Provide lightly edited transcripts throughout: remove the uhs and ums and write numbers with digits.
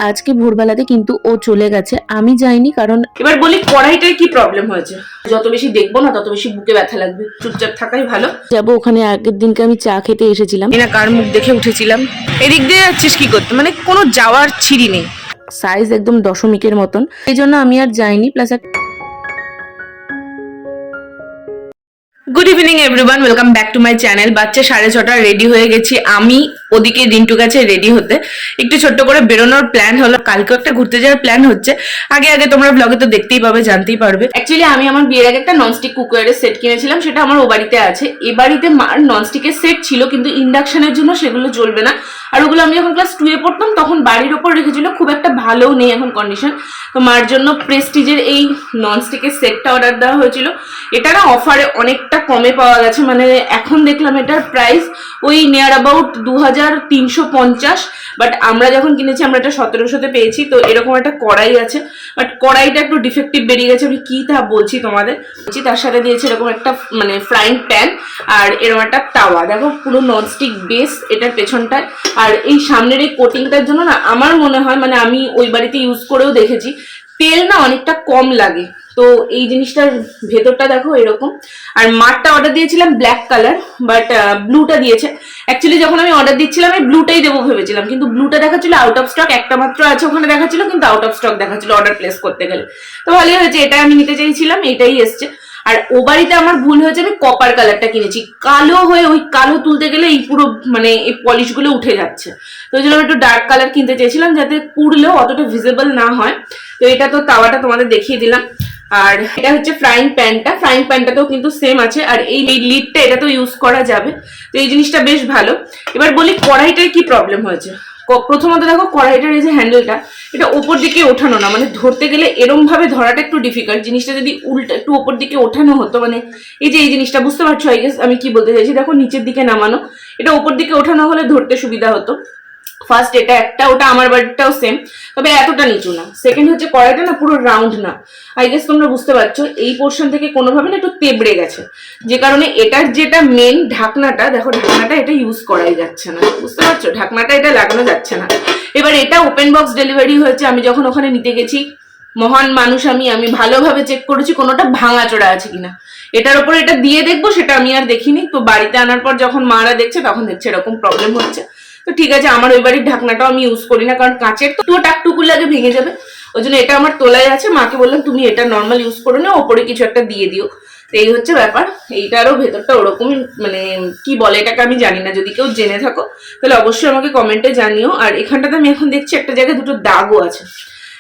আজকে ভোরবেলাতে কিন্তু ও চলে গেছে, আমি যাইনি। কারণ এবার বলি কড়াইটায় কি প্রবলেম হয়েছে। যত বেশি দেখবো না তত বেশি বুকে ব্যথা লাগবে, চুপচাপ থাকাই ভালো। যাবো ওখানে, আগের দিনকে আমি চা খেতে এসেছিলাম। এনা কার মুখ দেখে উঠেছিলাম, এদিক দিয়ে যাচ্ছিস কি করতে, মানে কোনো যাওয়ার ছিঁড়ি নেই, সাইজ একদম দশমিকের মতন, এই জন্য আমি আর যাইনি। Plus good evening everyone, welcome back to my channel. বাচ্চা 6:30 রেডি হয়ে গেছি আমি, ওদিকে রিন্টু গেছে রেডি হতে। একটু ছোট্ট করে বেরোনোর প্ল্যান হলো, কালকেও একটা ঘুরতে যাওয়ার প্ল্যান হচ্ছে। আগে আগে তোমরা ব্লগে তো দেখতেই পাবে, জানতেই পারবে। অ্যাকচুয়ালি আমি আমার বিয়ের আগে একটা ননস্টিক কুকারের সেট কিনেছিলাম, সেটা আমার ও বাড়িতে আছে। এ বাড়িতে মার ননস্টিকের সেট ছিল, কিন্তু ইন্ডাকশনের জন্য সেগুলো চলবে না। আর ওগুলো আমি যখন ক্লাস 2 এ পড়তাম তখন বাড়ির ওপর রেখেছিল, খুব একটা ভালোও নেই এখন কন্ডিশন। তো মার জন্য প্রেস্টিজের এই ননস্টিকের সেটটা অর্ডার দেওয়া হয়েছিল। এটা না অফারে অনেকটা কমে পাওয়া গেছে, মানে এখন দেখলাম এটার প্রাইস ওই নিয়ার অ্যাবাউট 2350। বাট আমরা যখন কিনেছি আমরা এটা 1700-তে পেয়েছি। তো এরকম একটা কড়াই আছে, বাট কড়াইটা একটু ডিফেক্টিভ বেরিয়ে গেছে, আমি কি তা বলছি তোমাদের। তার সাথে দিয়েছে এরকম একটা মানে ফ্রাইং প্যান আর এরকম একটা তাওয়া। দেখো পুরো ননস্টিক বেস এটার পেছনটায়। আর এই সামনের এই কোটিংটার জন্য না আমার মনে হয়, মানে আমি ওই বাড়িতে ইউজ করেও দেখেছি, তেল না অনেকটা কম লাগে। তো এই জিনিসটার ভেতরটা দেখো এরকম। আর মারটা অর্ডার দিয়েছিলাম ব্ল্যাক কালার, বাট ব্লুটা দিয়েছে। অ্যাকচুয়ালি যখন আমি অর্ডার দিচ্ছিলাম আমি ব্লুটাই দেবো ভেবেছিলাম, কিন্তু ব্লুটা দেখাচ্ছিল আউট অফ স্টক, একটা মাত্র আছে ওখানে দেখাচ্ছিল, কিন্তু আউট অফ স্টক দেখাচ্ছিল অর্ডার প্লেস করতে গেলে। তো ভালোই হয়েছে, এটা আমি নিতে চাইছিলাম, এটাই এসছে। আর ও বাড়িতে আমার ভুল হয়েছে, আমি কপার কালারটা কিনেছি, কালো হয়ে ওই কালো তুলতে গেলে এই পুরো মানে এই পলিশগুলো উঠে যাচ্ছে। তো ওই জন্য একটু ডার্ক কালার কিনতে চেয়েছিলাম, যাতে পুড়লেও অতটা ভিজিবল না হয়। তো এটা তো তাওয়াটা তোমাদের দেখিয়ে দিলাম। আর এটা হচ্ছে ফ্রাইং প্যানটা, ফ্রাইং প্যানটাতেও কিন্তু সেম আছে। আর এই লিডটা এটা তো ইউজ করা যাবে, তো এই জিনিসটা বেশ ভালো। এবার বলি কড়াইটায় কি প্রবলেম হয়েছে। প্রথমত দেখো কড়াইটার এই যে হ্যান্ডেলটা, এটা ওপর দিকে ওঠানো না, মানে ধরতে গেলে এরম ভাবে ধরাটা একটু ডিফিকাল্ট। জিনিসটা যদি উল্টা একটু ওপর দিকে ওঠানো হতো, মানে এই যে এই জিনিসটা বুঝতে পারছো আই গেস আমি কি বলতে চাইছি। দেখো নিচের দিকে নামানো, এটা ওপর দিকে ওঠানো হলে ধরতে সুবিধা হতো। ফার্স্ট এটা একটা, ওটা আমার বাড়িটাও সেম, তবে এতটা নিচু না। সেকেন্ড হচ্ছে কড়াইটা না পুরো রাউন্ড না, আই গেস তোমরা বুঝতে পারছো। এই পোর্শন থেকে কোনোভাবে না একটু তেবড়ে গেছে, যে কারণে এটার যেটা মেন ঢাকনাটা, দেখো ঢাকনাটা এটা ইউজ করাই যাচ্ছে না, বুঝতে পারছো, ঢাকনাটা এটা লাগানো যাচ্ছে না। এবার এটা ওপেন বক্স ডেলিভারি হয়েছে, আমি যখন ওখানে নিতে গেছি, মহান মানুষ আমি ভালোভাবে চেক করেছি কোনোটা ভাঙাচোরা আছে কিনা। এটার উপর এটা দিয়ে দেখবো, সেটা আমি আর দেখিনি। তো বাড়িতে আনার পর যখন মারা দেখছে তখন দেখছে এরকম প্রবলেম হচ্ছে। তো ঠিক আছে, আমার ওই বাড়ির ঢাকনাটাও আমি ইউজ করি না, কারণ কাঁচের তো টাকটুকু লাগে ভেঙে যাবে। ওই জন্য এটা আমার তোলাই আছে, মাকে বললাম তুমি এটা নর্মাল ইউজ করে নাও, ওপরে কিছু একটা দিয়ে দিও। তো এই হচ্ছে ব্যাপার। এইটারও ভেতরটা ওরকমই, মানে কি বলে এটাকে আমি জানি না, যদি কেউ জেনে থাকো তাহলে অবশ্যই আমাকে কমেন্টে জানিও। আর এখানটাতে আমি এখন দেখছি একটা জায়গায় দুটো দাগও আছে।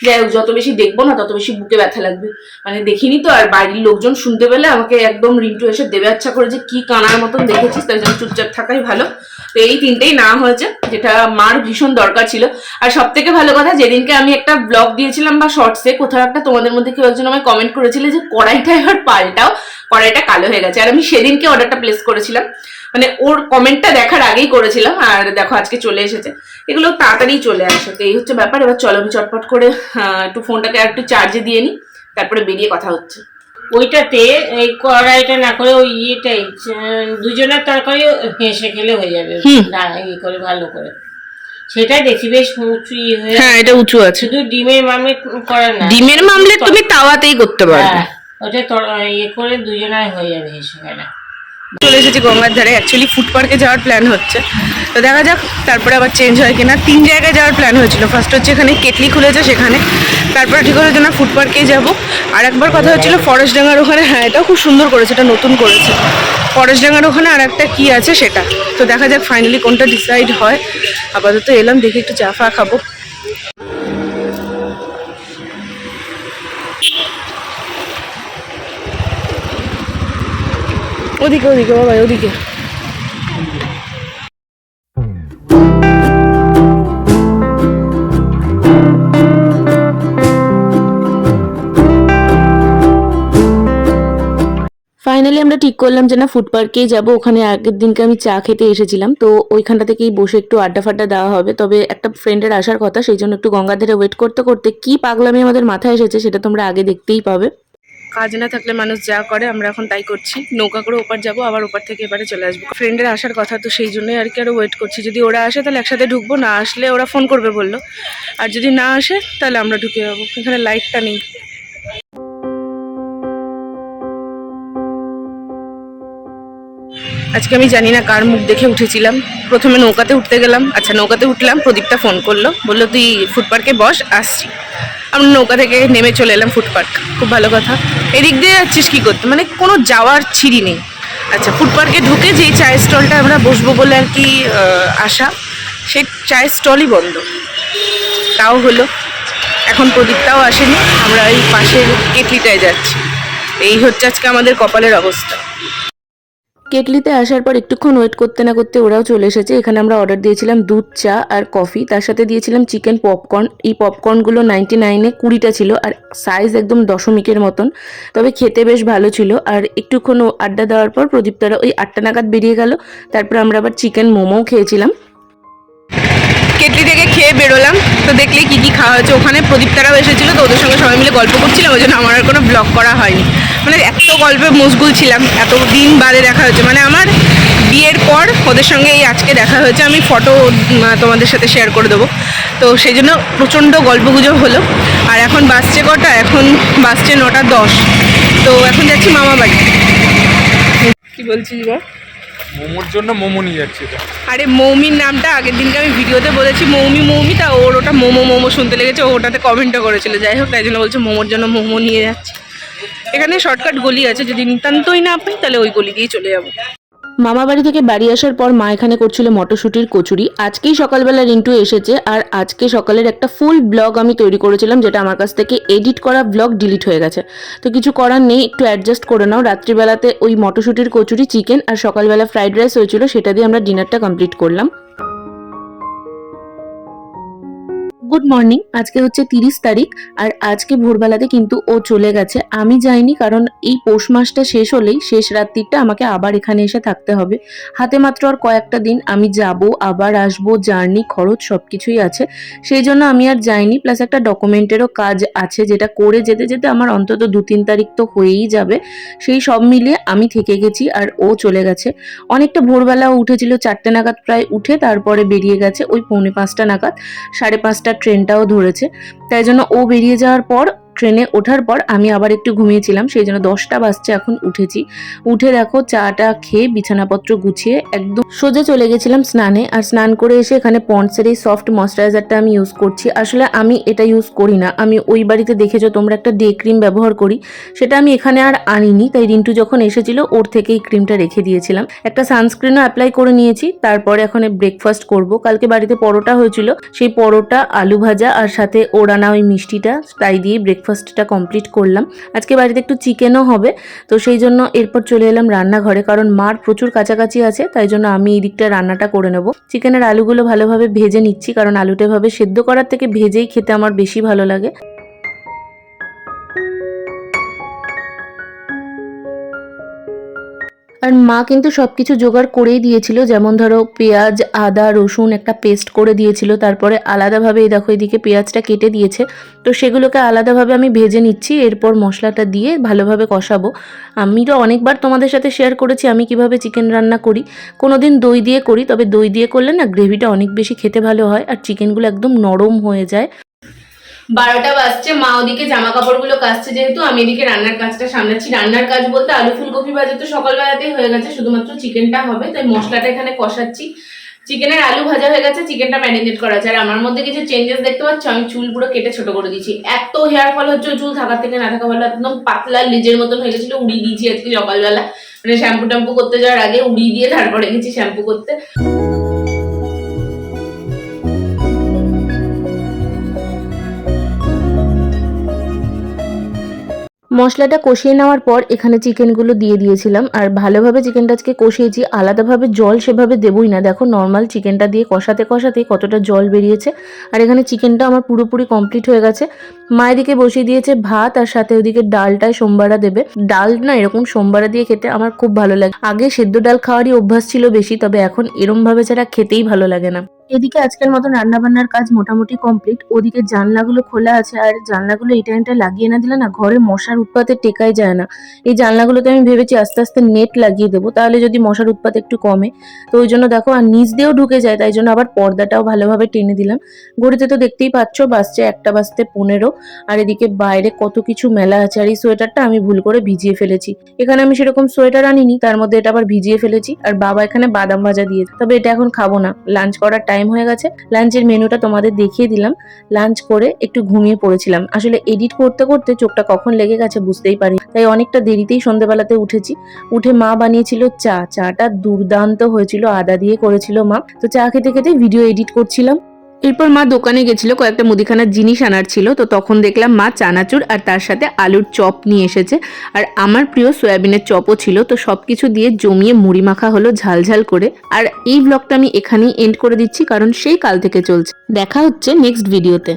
যাই হোক, যত বেশি দেখবো না তত বেশি বুকে ব্যথা লাগবে, মানে দেখিনি তো। আর বাড়ির লোকজন শুনতে পেলে আমাকে একদম রিন্টু এসে দেবে আচ্ছা করে, যে কি কানার মতন দেখেছিস, তাই জন্য চুপচাপ থাকাই ভালো। তো এই তিনটেই না হয়েছে, যেটা মার ভীষণ দরকার ছিল। আর সব থেকে ভালো কথা, যেদিনকে আমি একটা ব্লগ দিয়েছিলাম বা শর্টসে কোথাও একটা, তোমাদের মধ্যে কেউ একজন আমায় কমেন্ট করেছিল যে কড়াইটা এবার পাল্টাও, কড়াইটা কালো হয়ে গেছে। আর আমি সেদিনকে অর্ডারটা প্লেস করেছিলাম, মানে ওর কমেন্টটা দেখার আগেই করেছিলাম। আর দেখো আজকে চলে এসেছে, এগুলো তাড়াতাড়ি চলে আসে। তো এই হচ্ছে ব্যাপার। এবার চলো আমি চটপট করে একটু ফোনটাকে একটু চার্জে দিয়ে নিই, তারপরে বেরিয়ে কথা হচ্ছে। ওইটাতে এই কড়াইটা না করে ওই ইয়েটাই দুজনের তরকারি হেসে খেলে হয়ে যাবে, ইয়ে করে ভালো করে। সেটাই দেখি বেশ উঁচু ইয়ে হয়ে। হ্যাঁ এটা উঁচু আছে, শুধু ডিমের মামলেট করে না, ডিমের মামলেট তুমি তাওয়াতেই করতে পারবে। ওটা ইয়ে করে দুজনায় হয়ে যাবে হেসে খেলা। চলে এসেছি গঙ্গার ধারে, অ্যাকচুয়ালি ফুড পার্কে যাওয়ার প্ল্যান হচ্ছে, তো দেখা যাক তারপরে আবার চেঞ্জ হয় কিনা। 3 জায়গায় যাওয়ার প্ল্যান হয়েছিল, ফার্স্ট হচ্ছে এখানে কেটলি খুলেছে সেখানে, তারপরে ঠিক হলো না ফুড পার্কেই যাবো। আর একবার কথা হচ্ছিল ফরেস্ট ডাঙ্গার ওখানে, হ্যাঁ এটাও খুব সুন্দর করেছে, এটা নতুন করেছে। ফরেস্ট ডাঙ্গার ওখানে আর একটা কি আছে সেটা, তো দেখা যাক ফাইনালি কোনটা ডিসাইড হয়। আপাতত এলাম, দেখি একটু চা ফা খাবো। ওদিকে ওদিকে বাবা ওদিকে। ফাইনালি আমরা ঠিক করলাম যে না ফুড পার্কেই যাবো। ওখানে আগের দিনকে আমি চা খেতে এসেছিলাম, তো ওইখানটা থেকেই বসে একটু আড্ডা ফাড্ডা দেওয়া হবে। তবে একটা ফ্রেন্ডের আসার কথা, সেই জন্য একটু গঙ্গার ধারে ওয়েট করতে করতে কি পাগলামি আমাদের মাথায় এসেছে সেটা তোমরা আগে দেখতেই পাবে। কাজ না থাকলে মানুষ যা করে আমরা এখন তাই করছি। নৌকা করে ওপার যাবো, আবার ওপার থেকে এবারে চলে আসবো। ফ্রেন্ডের আসার কথা, তো সেই জন্যই আর কি আরো ওয়েট করছি। যদি ওরা আসে তাহলে একসাথে ঢুকবো, না আসলে ওরা ফোন করবে বললো, আর যদি না আসে তাহলে আমরা ঢুকে যাবো। এখানে লাইটটা নেই। আজকে আমি জানি না কার মুখ দেখে উঠেছিলাম। প্রথমে নৌকাতে উঠতে গেলাম, আচ্ছা নৌকাতে উঠলাম, প্রদীপটা ফোন করলো, বললো তুই ফুড পার্কে বস, আসছি। আমরা নৌকা থেকে নেমে চলে এলাম ফুড পার্ক। খুব ভালো কথা। এদিক দিয়ে যাচ্ছিস কী করতে, মানে কোনো যাওয়ার ছিঁড়ি নেই। আচ্ছা, ফুড পার্কে ঢুকে যেই চায়ের স্টলটা আমরা বসবো বলে আর কি আসা, সেই চায়ের স্টলই বন্ধ। তাও হলো, এখন প্রদীপটাও আসেনি, আমরা এই পাশের কেটলিটায় যাচ্ছি। এই হচ্ছে আজকে আমাদের কপালের অবস্থা। কেটলিতে আসার পর একটুক্ষণ ওয়েট করতে না করতে ওরাও চলে এসেছে। এখানে আমরা অর্ডার দিয়েছিলাম দুধ চা আর কফি, তার সাথে দিয়েছিলাম চিকেন পপকর্ন। এই পপকর্নগুলো 99-এ 20টা ছিল, আর সাইজ একদম দশমিকের মতন, তবে খেতে বেশ ভালো ছিল। আর একটুক্ষণ আড্ডা দেওয়ার পর প্রদীপ তারা ওই 8টা নাগাদ বেরিয়ে গেল। তারপর আমরা আবার চিকেন মোমোও খেয়েছিলাম। কেটলি থেকে খেয়ে বেরোলাম, তো দেখলে কি কি খাওয়া হয়েছে। ওখানে প্রদীপ তারাও এসেছিলো, তো ওদের সঙ্গে সবাই মিলে গল্প করছিলাম, ওই জন্য আমার আর কোনো ব্লগ করা হয়নি। মানে এত গল্পে মশগুল ছিলাম, এত দিন বাদে দেখা হয়েছে, মানে আমার বিয়ের পর ওদের সঙ্গে এই আজকে দেখা হয়েছে। আমি ফটো তোমাদের সাথে শেয়ার করে দেবো। তো সেই জন্য প্রচণ্ড গল্পগুজব হলো। আর এখন বাসছে কটা, এখন বাসছে 9:10। তো এখন যাচ্ছি মামা বাড়ি। কি বলছিস বা? মোমোর জন্য মোমো নিয়ে যাচ্ছি এটা। আরে মৌমির নামটা আগের দিনকে আমি ভিডিওতে বলেছি মৌমি, তা ওর ওটা মোমো শুনতে লেগেছে, ও ওটাতে কমেন্টও করেছিল। যাই হোক, তাই জন্য বলছে মোমোর জন্য মোমো নিয়ে যাচ্ছি। এখানে শর্টকাট গলি আছে, যদি নিতান্তই না আপনি তাহলে ওই গলি দিয়ে চলে যাবো। মামা বাড়ি থেকে বাড়ি আসার পর মা এখানে করছিল মটরশুঁটির কচুরি। আজকেই সকালবেলা রিন্টু এসেছে, আর আজকে সকালের একটা ফুল ব্লগ আমি তৈরি করেছিলাম, যেটা আমার কাছ থেকে এডিট করা ব্লগ ডিলিট হয়ে গেছে। তো কিছু করার নেই, একটু অ্যাডজাস্ট করে নাও। রাত্রিবেলাতে ওই মটরশুঁটির কচুরি, চিকেন আর সকালবেলা ফ্রাইড রাইস হয়েছিল, সেটা দিয়ে আমরা ডিনারটা কমপ্লিট করলাম। Good morning. আজকে হচ্ছে 30 তারিখ, আর আজকে ভোরবেলাতে কিন্তু ও চলে গেছে। আমি যাইনি, কারণ এই পৌষ মাসটা শেষ হলেই শেষ রাত্রিটা আমাকে আবার এখানে এসে থাকতে হবে। হাতে মাত্র আর কয়েকটা দিন, আমি যাব আবার আসবো, জার্নি খরচ সব কিছুই আছে, সেই জন্য আমি আর যাইনি। প্লাস একটা ডকুমেন্টেরও কাজ আছে, যেটা করে যেতে যেতে আমার অন্তত 2-3 তারিখ তো হয়েই যাবে। সেই সব মিলিয়ে আমি থেকে গেছি, আর ও চলে গেছে অনেকটা ভোরবেলা। উঠেছিল 4টে নাগাদ প্রায়, উঠে তারপরে বেরিয়ে গেছে ওই 4:45 নাগাদ। 5:30 ট্রেনটাও ধরেছে, তাই জন্য ও বেরিয়ে যাওয়ার পর ট্রেনে ওঠার পর আমি আবার একটু ঘুমিয়েছিলাম, সেই জন্য 10টা বাজছে এখন উঠেছি। উঠে দেখো চাটা খেয়ে বিছানাপত্র গুছিয়ে একদম সোজা চলে গেছিলাম স্নানে। আর স্নান করে এসে এখানে পন্ডসের এই সফট ময়শ্চারাইজারটা আমি ইউজ করছি। আসলে আমি এটা ইউজ করি না, আমি ওই বাড়িতে দেখেছো তোমরা একটা ডে ক্রিম ব্যবহার করি, সেটা আমি এখানে আর আনিনি। তাই রিন্টু যখন এসেছিল ওর থেকে এই ক্রিমটা রেখে দিয়েছিলাম। একটা সানস্ক্রিনও অ্যাপ্লাই করে নিয়েছি। তারপরে এখন ব্রেকফাস্ট করব। কালকে বাড়িতে পরোটা হয়েছিল, সেই পরোটা, আলু ভাজা আর সাথে ওড়ানা ওই মিষ্টিটা, তাই দিয়ে ব্রেকফাস্টটা কমপ্লিট করলাম। আজকে বাড়িতে একটু চিকেনও হবে, তো সেই জন্য এরপর চলে এলাম রান্নাঘরে, কারণ মার প্রচুর কাছাকাছি আছে, তাই জন্য আমি এই দিকটা রান্নাটা করে নেব। চিকেনের আলুগুলো ভালোভাবে ভেজে নিচ্ছি, কারণ আলুটা ভাবে সেদ্ধ করার থেকে ভেজেই খেতে আমার বেশি ভালো লাগে। আর মা কিন্তু সবকিছু জোগাড় করেই দিয়েছিল, যেমন ধরো পেঁয়াজ, আদা, রসুন একটা পেস্ট করে দিয়েছিল। তারপরে আলাদাভাবে এই দেখো এদিকে পেঁয়াজটা কেটে দিয়েছে, তো সেগুলোকে আলাদাভাবে আমি ভেজে নিচ্ছি। এরপর মশলাটা দিয়ে ভালোভাবে কষাবো। আমি তো অনেকবার তোমাদের সাথে শেয়ার করেছি আমি কিভাবে চিকেন রান্না করি। কোনোদিন দই দিয়ে করি, তবে দই দিয়ে করলে না গ্রেভিটা অনেক বেশি খেতে ভালো হয়, আর চিকেনগুলো একদম নরম হয়ে যায়। 12টা বাজছে, মা ওদিকে জামা কাপড়গুলো কাচছে, যেহেতু আমি এদিকে রান্নার কাজটা সামলাচ্ছি। রান্নার কাজ বলতে আলু ফুলকপি ভাজা তো সকালবেলাতেই হয়ে গেছে, শুধুমাত্র চিকেনটা হবে, তাই মশলাটা এখানে কষাচ্ছি। চিকেনের আলু ভাজা হয়ে গেছে, চিকেনটা ম্যারিনেট করা আছে। আর আমার মধ্যে কিছু চেঞ্জেস দেখতে পাচ্ছ, আমি চুল পুরো কেটে ছোট করে দিয়েছি। এত হেয়ার ফল হচ্ছে, চুল থাকার থেকে না থাকা ভালো। একদম পাতলা লিজের মতন হয়ে গেছিল, উড়িয়ে দিয়েছি আজকে সকালবেলা, মানে শ্যাম্পু ট্যাম্পু করতে যাওয়ার আগে উড়িয়ে দিয়ে তারপরে গেছি শ্যাম্পু করতে। মশলাটা কষিয়ে নেওয়ার পর এখানে চিকেনগুলো দিয়ে দিয়েছিলাম, আর ভালোভাবে চিকেনটা আজকে কষিয়েছি। আলাদাভাবে জল সেভাবে দেবই না, দেখো নর্মাল চিকেনটা দিয়ে কষাতে কষাতে কতটা জল বেরিয়েছে। আর এখানে চিকেনটা আমার পুরোপুরি কমপ্লিট হয়ে গেছে। মায়ের দিকে বসিয়ে দিয়েছে ভাত, আর সাথে ওদিকে ডালটায় সোমবারা দেবে। ডাল না এরকম সোমবারা দিয়ে খেতে আমার খুব ভালো লাগে। আগে সেদ্ধ ডাল খাওয়ারই অভ্যাস ছিল বেশি, তবে এখন এরমভাবে ছাড়া খেতেই ভালো লাগে না। এদিকে আজকের মতন রান্নাবান্নার কাজ মোটামুটি কমপ্লিট। ওদিকে জানলাগুলো খোলা আছে, আর জানলাগুলো এই টাইমটা লাগিয়ে না দিলে না ঘরে মশার উৎপাতে টেকাই যায় না। এই জানলাগুলোতে আমি ভেবেছি আস্তে আস্তে নেট লাগিয়ে দেবো, তাহলে যদি মশার উৎপাত একটু কমে। তো ওই জন্য দেখো, আর নিচ দিয়েও ঢুকে যায়, তাই জন্য আবার পর্দাটাও ভালোভাবে টেনে দিলাম। ঘড়িতে তো দেখতেই পাচ্ছ, বাজছে 1:15। আর এদিকে বাইরে কত কিছু মেলা আছে। আর এই সোয়েটারটা আমি ভুল করে ভিজিয়ে ফেলেছি। এখানে আমি সেরকম সোয়েটার আনিনি, তার মধ্যে এটা আবার ভিজিয়ে ফেলেছি। আর বাবা এখানে বাদাম ভাজা দিয়েছে, তবে এটা এখন খাবো না, লাঞ্চ করার টাইম হয়ে গেছে। লাঞ্চের মেনুটা তোমাদের দেখিয়ে দিলাম। লাঞ্চ করে একটু ঘুমিয়ে পড়েছিলাম, আসলে এডিট করতে করতে চোখটা কখন লেগে গেছে বুঝতেই পারি, তাই অনেকটা দেরিতেই সন্ধ্যেবেলাতে উঠেছি। উঠে মা বানিয়েছিল চাটা দুর্দান্ত হয়েছিল, আদা দিয়ে করেছিল মা। তো চা খেতে খেতে ভিডিও এডিট করছিলাম। এরপর মা দোকানে গেছিল, কয়েকটা মুদিখানার জিনিস আনার ছিল। তো তখন দেখলাম মা চানাচুর আর তার সাথে আলুর চপ নিয়ে এসেছে। আর আমার প্রিয় সয়াবিনের চপও ছিল। তো সবকিছু দিয়ে জমিয়ে মুড়ি মাখা হলো ঝালঝাল করে। আর এই ব্লগটা আমি এখানেই এন্ড করে দিচ্ছি, কারণ সেই কাল থেকে চলছে। দেখা হচ্ছে নেক্সট ভিডিওতে।